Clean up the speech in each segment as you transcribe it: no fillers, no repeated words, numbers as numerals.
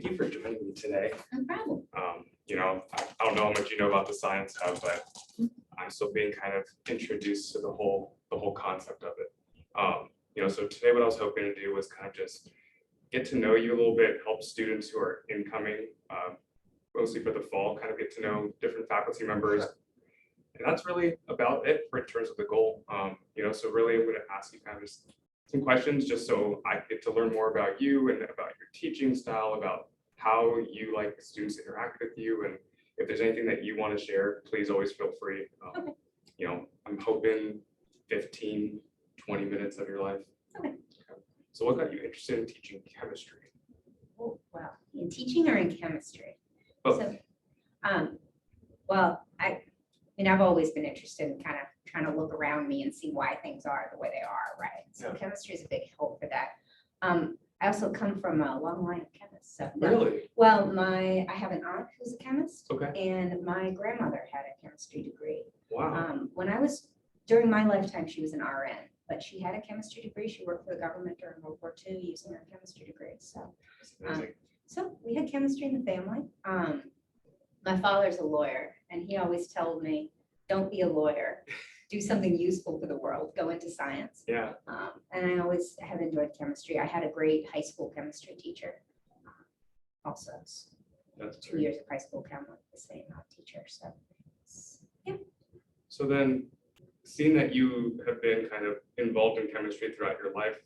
thank you for joining me today. No problem. I don't know how much you know about the Science Hub, but I'm still being kind of introduced to the whole concept of it. So today what I was hoping to do was kind of just get to know you a little bit, help students who are incoming, mostly for the fall, kind of get to know different faculty members. And that's really about it in terms of the goal. So really I'm going to ask you kind of just some questions just so I get to learn more about you and about your teaching style, about how you like the students to interact with you. And if there's anything that you want to share, please always feel free. Okay. I'm hoping 15, 20 minutes of your life. Okay. So what got you interested in teaching chemistry? Oh, wow. In teaching or in chemistry? Both. So, I've always been interested in kind of trying to look around me and see why things are the way they are, right? So Yeah. chemistry is a big help for that. I also come from a long line of chemists. So Really? Well, I have an aunt who's a chemist, Okay. and my grandmother had a chemistry degree. Wow. During my lifetime, she was an RN, but she had a chemistry degree. She worked for the government during World War II using her chemistry degree. So, That's amazing. so we had chemistry in the family. My father's a lawyer, and he always told me, don't be a lawyer, do something useful for the world, go into science. Yeah. And I always have enjoyed chemistry. I had a great high school chemistry teacher. Also, That's 2 great. years of high school chem with the same teacher. So, yeah. So then, seeing that you have been kind of involved in chemistry throughout your life,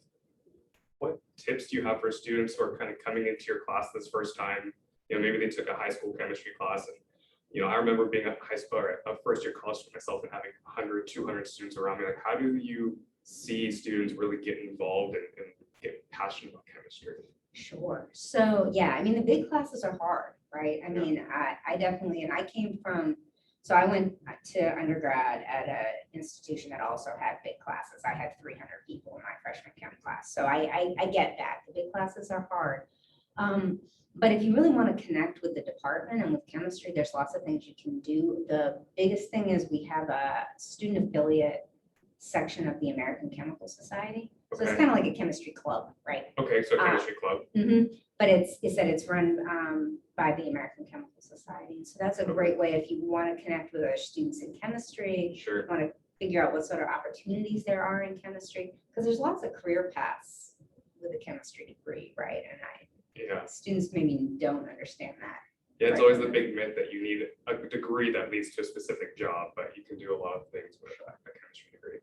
what tips do you have for students who are kind of coming into your class this first time? Maybe they took a high school chemistry class, and I remember being a high school or a first year college for myself and having 100, 200 students around me. Like, how do you see students really get involved and get passionate about chemistry? Sure. So, yeah, the big classes are hard, right? I definitely, and I went to undergrad at an institution that also had big classes. I had 300 people in my freshman chem class. So I get that. The big classes are hard. But if you really want to connect with the department and with chemistry, there's lots of things you can do. The biggest thing is we have a student affiliate section of the American Chemical Society. So it's Okay. kind of like a chemistry club, right? Okay, so chemistry club. But it's run by the American Chemical Society. So that's a great way if you want to connect with other students in chemistry, Sure. want to figure out what sort of opportunities there are in chemistry, because there's lots of career paths with a chemistry degree, right? And Yeah. students maybe don't understand that. Yeah, it's Right. always the big myth that you need a degree that leads to a specific job, but you can do a lot of things with a chemistry degree.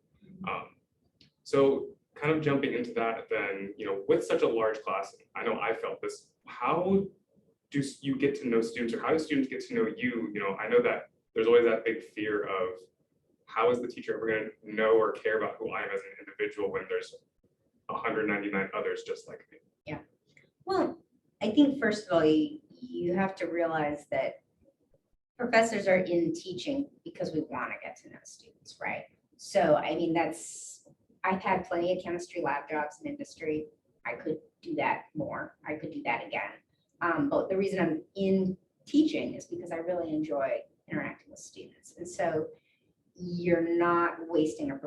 So kind of jumping into that, then, with such a large class, I know I felt this, how do you get to know students, or how do students get to know you? I know that there's always that big fear of how is the teacher ever going to know or care about who I am as an individual when there's 199 others just like me? Well, I think first of all, you have to realize that professors are in teaching because we want to get to know students, right? So, I've had plenty of chemistry lab jobs in industry. I could do that more. I could do that again. But the reason I'm in teaching is because I really enjoy interacting with students. And so you're not wasting a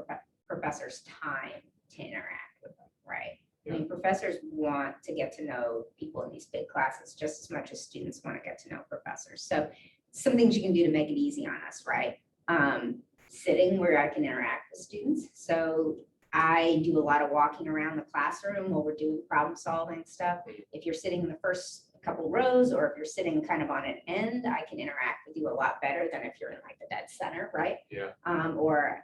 professor's time to interact with them, right? Professors want to get to know people in these big classes just as much as students want to get to know professors. So some things you can do to make it easy on us, right? Sitting where I can interact with students. So I do a lot of walking around the classroom while we're doing problem solving stuff. If you're sitting in the first couple rows, or if you're sitting kind of on an end, I can interact with you a lot better than if you're in like the dead center, right? Yeah. Or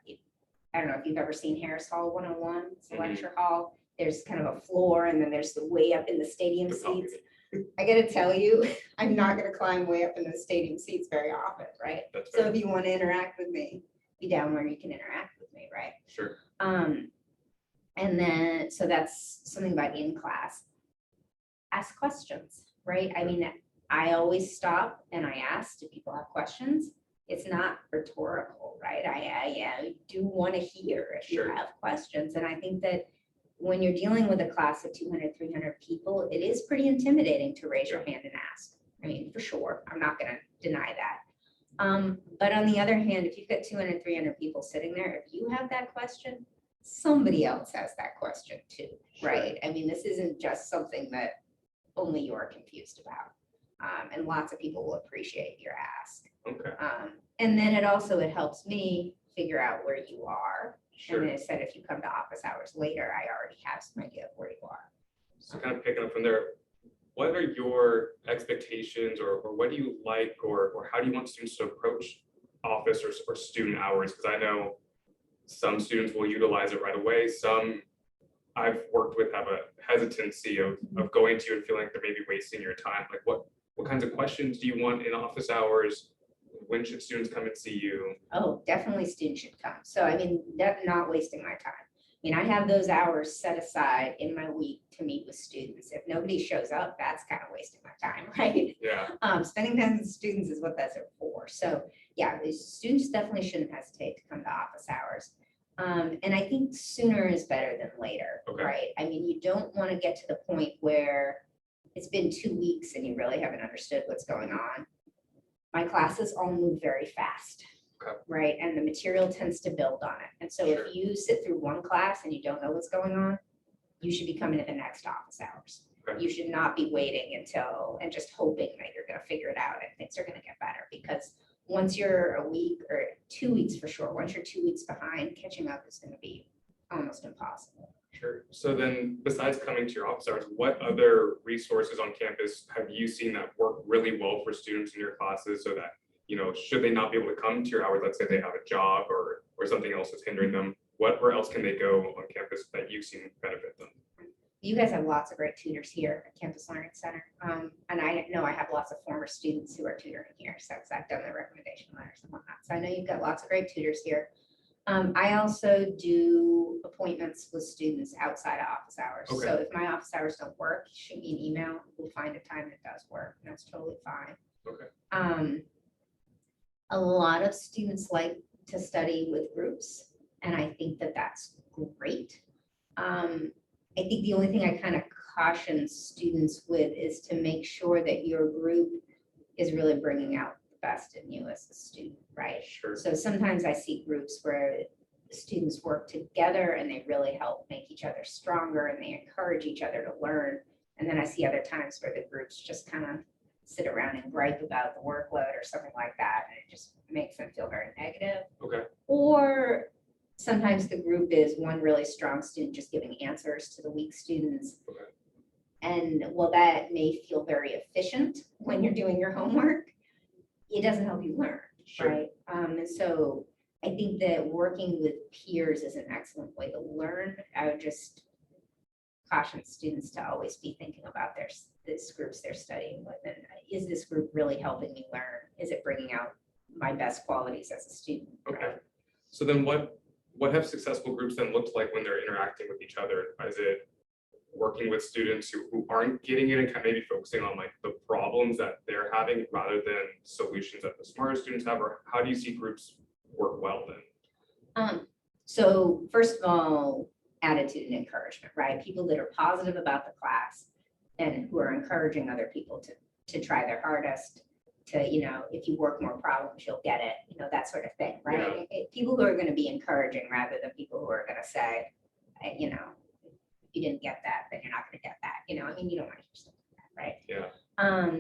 I don't know if you've ever seen Harris Hall 101, it's a Mhm. lecture hall. There's kind of a floor, and then there's the way up in the stadium The seats. balcony. I gotta tell you, I'm not gonna climb way up in the stadium seats very often, right? That's So fair. if you want to interact with me, be down where you can interact with me, right? Sure. And then, so that's something about in class. Ask questions, right? I always stop and I ask, do people have questions? It's not rhetorical, right? I do want to hear if you Sure. have questions. And I think that when you're dealing with a class of 200, 300 people, it is pretty intimidating to raise your hand and ask. For sure, I'm not going to deny that. But on the other hand, if you've got 200, 300 people sitting there, if you have that question, somebody else has that question too, Sure. right? This isn't just something that only you're confused about. And lots of people will appreciate your ask. Okay, And then it helps me figure out where you are. sure. And then it said if you come to office hours later, I already have some idea of where you are. So kind of picking up from there, what are your expectations or what do you like or how do you want students to approach office or student hours? Because I know some students will utilize it right away. Some I've worked with have a hesitancy of going to you and feeling like they're maybe wasting your time. Like what kinds of questions do you want in office hours? When should students come and see you? Oh, definitely students should come. So I mean, not wasting my time. I mean, I have those hours set aside in my week to meet with students. If nobody shows up, that's kind of wasting my time, right? Yeah, Spending time with students is what that's for. So yeah, the students definitely shouldn't hesitate to come to office hours. And I think sooner is better than later, Okay. right? I mean, you don't want to get to the point where it's been 2 weeks and you really haven't understood what's going on. My classes all move very fast. Okay. Right? And the material tends to build on it. And so Sure. if you sit through one class and you don't know what's going on, you should be coming to the next office hours. Okay. You should not be waiting until and just hoping that you're going to figure it out and things are going to get better, because once you're a week or 2 weeks for sure, once you're 2 weeks behind, catching up is going to be almost impossible. Sure. So then besides coming to your office hours, what other resources on campus have you seen that work really well for students in your classes so that, should they not be able to come to your hours, let's say they have a job or something else that's hindering them, where else can they go on campus that you've seen benefit them? You guys have lots of great tutors here at Campus Learning Center. And I know I have lots of former students who are tutoring here, so I've done the recommendation letters and whatnot. So I know you've got lots of great tutors here. I also do appointments with students outside of office hours. Okay. So if my office hours don't work, shoot me an email. We'll find a time that does work, and that's totally fine. Okay. A lot of students like to study with groups, and I think that that's great. I think the only thing I kind of caution students with is to make sure that your group is really bringing out the best in you as a student, right? Sure. So sometimes I see groups where the students work together and they really help make each other stronger and they encourage each other to learn. And then I see other times where the groups just kind of sit around and gripe about the workload or something like that, and it just makes them feel very negative. Okay. Or sometimes the group is one really strong student just giving answers to the weak students. Okay. And while that may feel very efficient when you're doing your homework, it doesn't help you learn, Sure. right? And so I think that working with peers is an excellent way to learn. I would just caution students to always be thinking about this groups they're studying with, and is this group really helping me learn? Is it bringing out my best qualities as a student? Okay. Right? So then what have successful groups then looked like when they're interacting with each other? Is it working with students who aren't getting it and kind of maybe focusing on like the problems that they're having rather than solutions that the smarter students have? Or how do you see groups work well then? So first of all, attitude and encouragement, right? People that are positive about the class and who are encouraging other people to try their hardest, to, if you work more problems, you'll get it, that sort of thing, right? People who are going to be encouraging rather than people who are going to say, if you didn't get that, then you're not going to get that. I mean, you don't want to hear stuff like that, right? Yeah.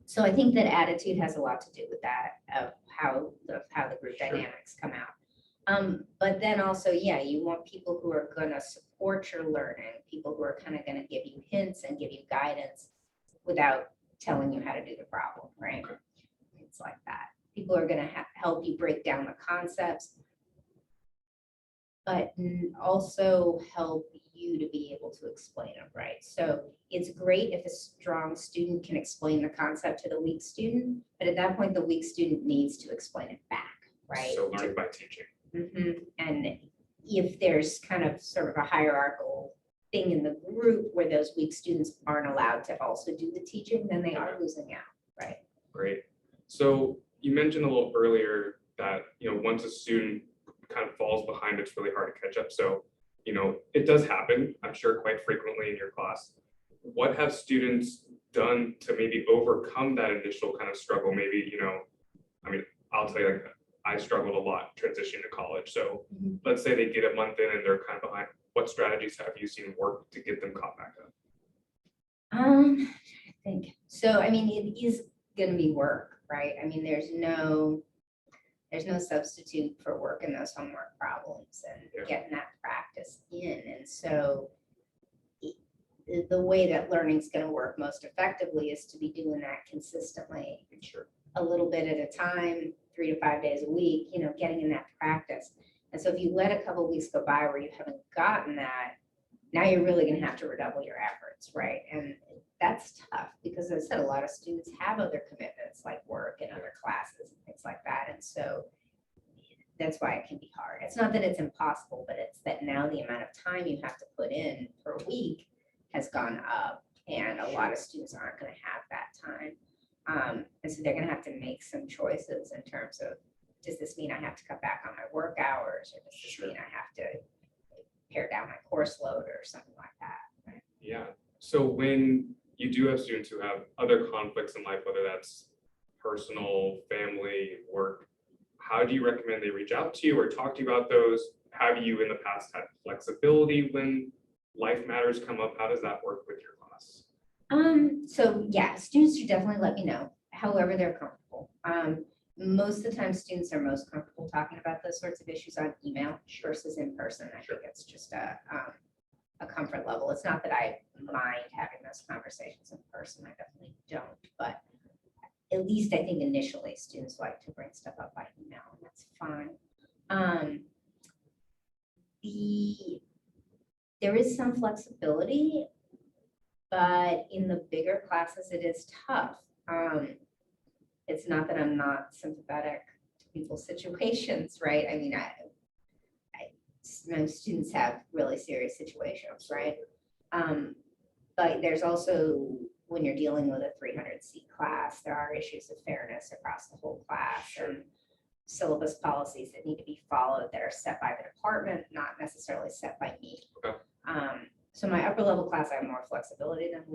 So I think that attitude has a lot to do with that, of how the group Sure. dynamics come out. But then also, you want people who are going to support your learning, people who are kind of going to give you hints and give you guidance without telling you how to do the problem, right? Okay. It's like that. People are going to help you break down the concepts, but also help you to be able to explain it, right? So it's great if a strong student can explain the concept to the weak student, but at that point, the weak student needs to explain it back, right? So learning by teaching. And if there's kind of sort of a hierarchical thing in the group where those weak students aren't allowed to also do the teaching, then they are losing out, right? Great. So you mentioned a little earlier that, once a student kind of falls behind, it's really hard to catch up. So, it does happen, I'm sure, quite frequently in your class. What have students done to maybe overcome that initial kind of struggle? Maybe, I'll tell you, like, I struggled a lot transitioning to college. So let's say they get a month in and they're kind of behind. What strategies have you seen work to get them caught back up? I think, so, I mean, it is gonna be work, right? I mean, there's no substitute for working those homework problems and Yeah. getting that practice in. And so the way that learning's gonna work most effectively is to be doing that consistently, Sure. a little bit at a time, 3 to 5 days a week, getting in that practice. And so if you let a couple weeks go by where you haven't gotten that, now you're really gonna have to redouble your efforts, right? And that's tough because as I said, a lot of students have other commitments like work and other classes and things like that. And so that's why it can be hard. It's not that it's impossible, but it's that now the amount of time you have to put in per week has gone up, and a lot of students aren't gonna have that time. And so they're gonna have to make some choices in terms of, does this mean I have to cut back on my work hours, or does this mean I have to pare down my course load or something like that? Right? Yeah. So when you do have students who have other conflicts in life, whether that's personal, family, work, how do you recommend they reach out to you or talk to you about those? Have you in the past had flexibility when life matters come up? How does that work with your class? So yeah, students should definitely let me know, however they're comfortable. Most of the time, students are most comfortable talking about those sorts of issues on email versus in person. I think it's just a comfort level. It's not that I mind having those conversations in person. I definitely don't, but at least I think initially students like to bring stuff up by email, and that's fine. There is some flexibility, but in the bigger classes, it is tough. It's not that I'm not sympathetic to people's situations, right? I mean, my students have really serious situations, right? But there's also, when you're dealing with a 300-seat class, there are issues of fairness across the whole class and syllabus policies that need to be followed that are set by the department, not necessarily set by me. Okay. So my upper level class, I have more flexibility than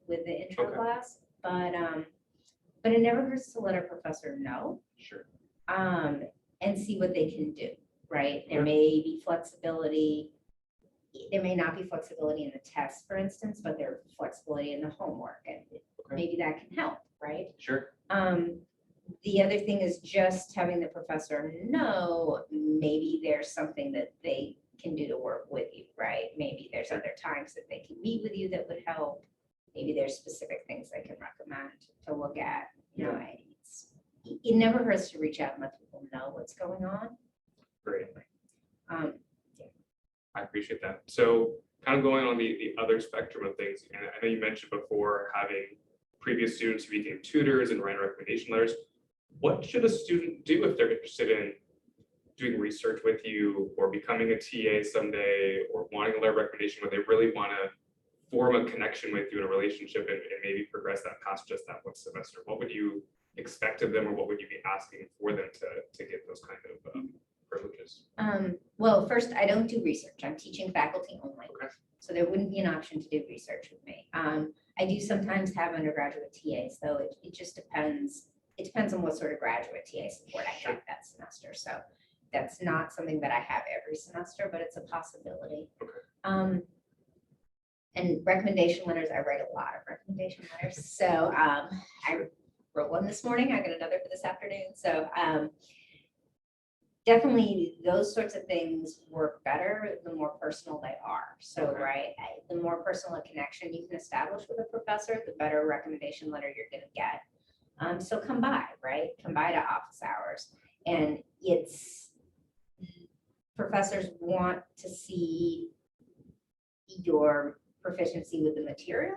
with the intro class, but it never hurts to let a professor know. Sure. And see what they can do, right? There may be flexibility. There may not be flexibility in the test, for instance, but there's flexibility in the homework, and maybe that can help, right? Sure. The other thing is just having the professor know maybe there's something that they can do to work with you, right? Maybe there's other times that they can meet with you that would help. Maybe there's specific things they can recommend to look at. It never hurts to reach out and let people know what's going on. Great. I appreciate that. So kind of going on the other spectrum of things, and I know you mentioned before having previous students who became tutors and write recommendation letters. What should a student do if they're interested in doing research with you or becoming a TA someday or wanting a letter of recommendation where they really want to form a connection with you in a relationship and maybe progress that past just that one semester? What would you expect of them, or what would you be asking for them to get those kind of privileges? Well, first, I don't do research. I'm teaching faculty only. Okay. So there wouldn't be an option to do research with me. I do sometimes have undergraduate TAs, though it just depends. It depends on what sort of graduate TA support I have that semester. So that's not something that I have every semester, but it's a possibility. Okay. And recommendation letters, I write a lot of recommendation letters. So I wrote one this morning. I got another for this afternoon. So definitely those sorts of things work better the more personal they are. So, right, the more personal a connection you can establish with a professor, the better recommendation letter you're going to get. So come by, right? Come by to office hours. And professors want to see your proficiency with the material,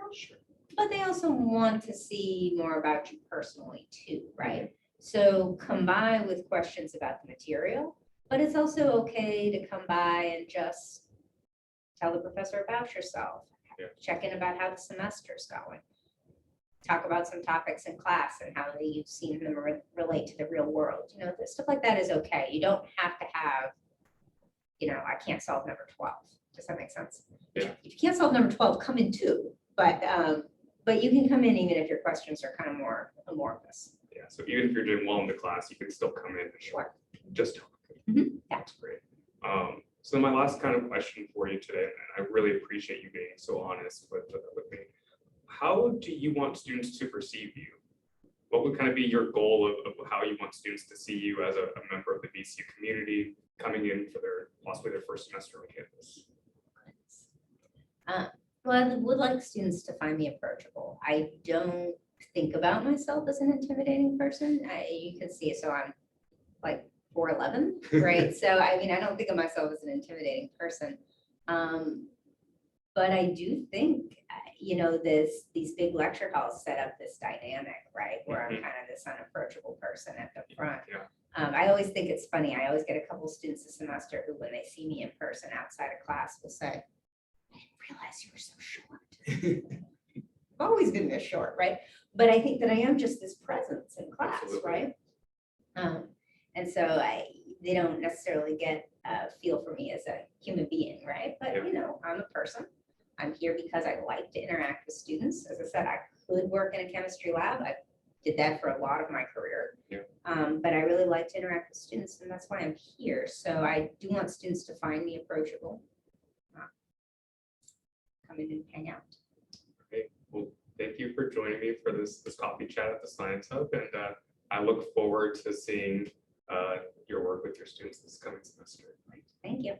but they also want to see more about you personally too, right? So come by with questions about the material, but it's also okay to come by and just tell the professor about yourself, check in about how the semester's going, talk about some topics in class and how you've seen them relate to the real world. Stuff like that is okay. You don't have to have, I can't solve number 12. Does that make sense? Yeah. If you can't solve number 12, come in too. But you can come in even if your questions are kind of more amorphous. Yeah. So even if you're doing well in the class, you can still come in and just talk. Mm-hmm. That's great. So my last kind of question for you today, and I really appreciate you being so honest with me. how do you want students to perceive you? What would kind of be your goal of how you want students to see you as a member of the VCU community coming in for possibly their first semester on campus? Well, I would like students to find me approachable. I don't think about myself as an intimidating person. You can see, so I'm like 4'11", right? So I mean, I don't think of myself as an intimidating person. But I do think, these big lecture halls set up this dynamic, right? Where I'm kind of this unapproachable person at the front. Yeah. I always think it's funny. I always get a couple students a semester who, when they see me in person outside of class, will say, I didn't realize you were so short. I've always been this short, right? But I think that I am just this presence in class, Absolutely. right? And so they don't necessarily get a feel for me as a human being, right? But, Yeah. I'm a person. I'm here because I like to interact with students. As I said, I could work in a chemistry lab. I did that for a lot of my career. Yeah. But I really like to interact with students, and that's why I'm here. So I do want students to find me approachable. Come in and hang out. Okay, well, thank you for joining me for this coffee chat at the Science Hub, and I look forward to seeing your work with your students this coming semester. Thank you.